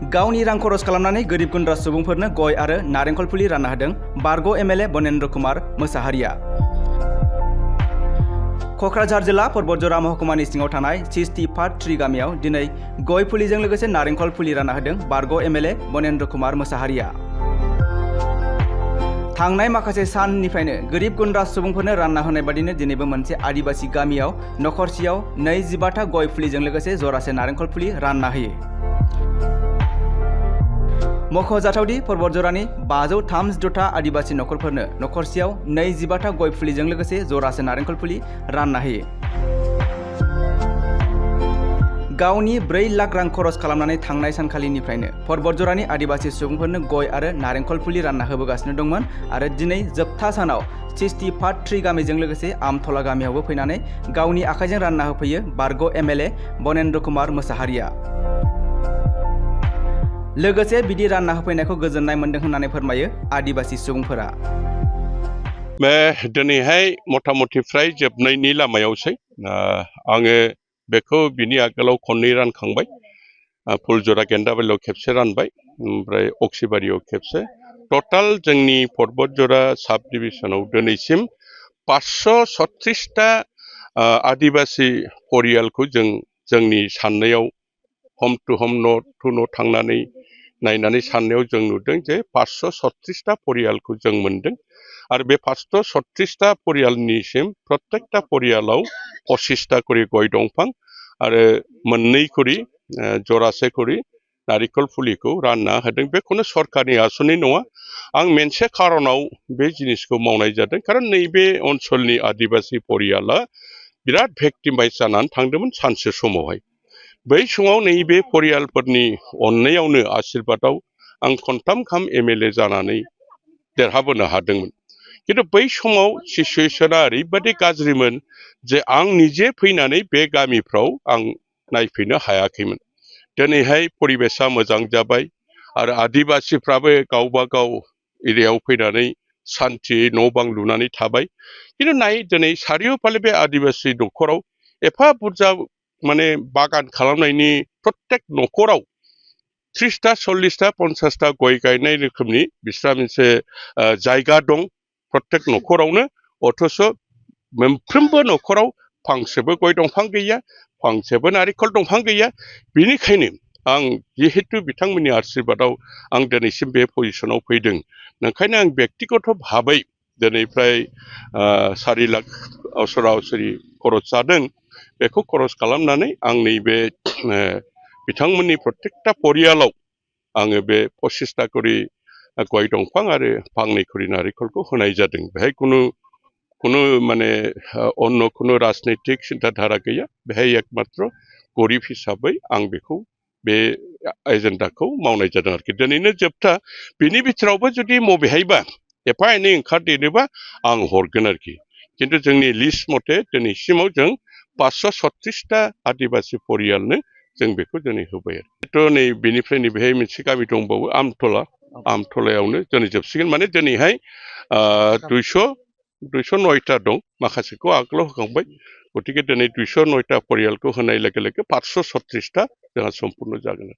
गावनि रां खरस खालामनानै गोरिब गुन्द्रा सुबुंफोरनो गय आरो नारेंखल फुलि रानना होदों बारग' एमएलए बनेन्द्र कुमार मोसाहारिया। क'क्राझार जिल्ला परबतजरा महकुमानि सिङाव थानाय 60-3 गामियाव दिनै गय फुलिजों लोगोसे नारेंखल फुलि रानना होदों बारग' एमएलए बनेन्द्र कुमार मोसाहारिया। थांनाय माखासे साननिफ्रायनो गोरिब गुन्द्रा सुबुंफोरनो रानना होनाय बादिनो दिनैबो मोनसे आदिबासी गामियाव नखरसेयाव 25 गय फुलिजों लोगोसे जरासे नारेंखल फुलि रानना होयो। मख'जाथावदि परबतजरानि 536 आदिबासी नखरफोरनो नखरसेयाव 25 गय फुलिजों लोगोसे जरासे नारेंखल फुलि रानना होयो। गावनि 4 लाख रां खरस खालामनानै थांनाय सानखालिनिफ्रायनो परबतजरानि आदिबासी सुबुंफोरनो गय आरो नारेंखल फुलि रानना होबोगासिनो दंमोन आरो दिनै जोबथा सानाव 60-3 गामिजों लोगोसे आमथला गामियावबो फैनानै गावनि आखाइजों रानना होफैयो बारग' एमएलए बनेन्द्र कुमार मोसाहारिया। लोगोसे बिदि रानना होफैनायखौ गोजोननाय मोन्दों होननानै फोरमायो आदिबासी सुबुंफोरा। दिनैहाय मथा मथि फ्राय जोबनायनि लामायावसै आङो बेखौ बिनि आगोलाव खननै रानखांबाय। फुलजरा गेन्दाबारियाव खेबसे रानबाय, ओमफ्राय अक्सिबारियाव खेबसे। टटाल जोंनि परबतजरा साब डिभिजनाव दिनैसिम 536टा आदिबासी परियालखौ जोंनि साननायाव हम टु हम न' टु न' थांनानै नायनानै साननायाव जों नुदों जे 536टा परियालखौ जों मोनदों आरो बे 536टा परियालनिसिम प्रत्येकटा परियालाव 25टा करि गय दंफां आरो 2 करि जरासे करि नारिखल फुलिखौ रानना होदों। बे खुनु सरकारनि आसनि नङा। आं मोनसे खारनाव बे जिनिसखौ मावनाय जादों, खारन नैबे ओनसोलनि आदिबासी परियाला बिराद भेक्टिमाइज जानानै थांदोंमोन सानसे समावहाय। बै समाव नैबे परियालफोरनि अननायावनो आशीर्बादाव आं खनथाम एमएलए जानानै देरहाबोनो हादोंमोन। किन्तु बै समाव सिचुएसना ओरैबायदि गाज्रिमोन जे आं निजे फैनानै बे गामिफ्राव आं नायफैनो हायाखैमोन। दिनैहाय परिबेसा मोजां जाबाय आरो आदिबासीफ्राबो गावबा गाव एरियायाव फैनानै सान्थियै न' बां लुनानै थाबाय। किन्तु दिनै सारिय'फाले बे आदिबासी न'खराव एफा बुरजा माने बागान खालामनायनि प्रत्येक न'खराव 30टा 40टा 50टा गय गायनाय रोखोमनि बिस्रा मोनसे जायगा दं प्रत्येक न'खरावनो। अथ'स मोनफ्रोमबो न'खराव फांसेबो गय दंफां गैया, फांसेबो नारिखल दंफां गैया। बेनिखायनो आं जिहेतु बिथांमोननि आशीर्बादाव आं दिनैसिम बे पजिसनाव फैदों, ओंखायनो आं बेक्तिगत भाबै दिनै फ्राय 4 लाख सरासरि खरस जादों। बेखौ खरस खालामनानै आं नैबे बिथांमोननि प्रत्येकटा परियालाव आङो बे 25टा करि गय दंफां आरो 2 करि नारिखलखौ होनाय जादों। बेहाय कुनु माने अन्य कुनु राजनैतिक सिन्ताधारा गैया। बेहाय एकमात्र गरिब हिसाबै आं बेखौ बे एजेन्डाखौ मावनाय जादों आरोखि। दिनैनो जोबथा, बिनि बिथोरावबो जुदि बबेहायबा एफा एनै ओंखारदेरोबा आं हरगोन आरोखि। किन्तु जोंनि लिस्ट मथे दिनैसिमाव जों 536टा आदिबासी परियालनो जों बेखौ दिनै होबाय आरो। नै बेनिफ्राय नैबेहाय मोनसे गामि दंबावो आमथलायावनो दिनै जोबसिगोन। माने दिनैहाय 209टा दं, माखासेखौ आगोलाव होखांबाय। गतिके दिनै 209टा परियालखौ होनाय लोगो लोगो 536टा जोंहा सम्पुर्ण जागोन।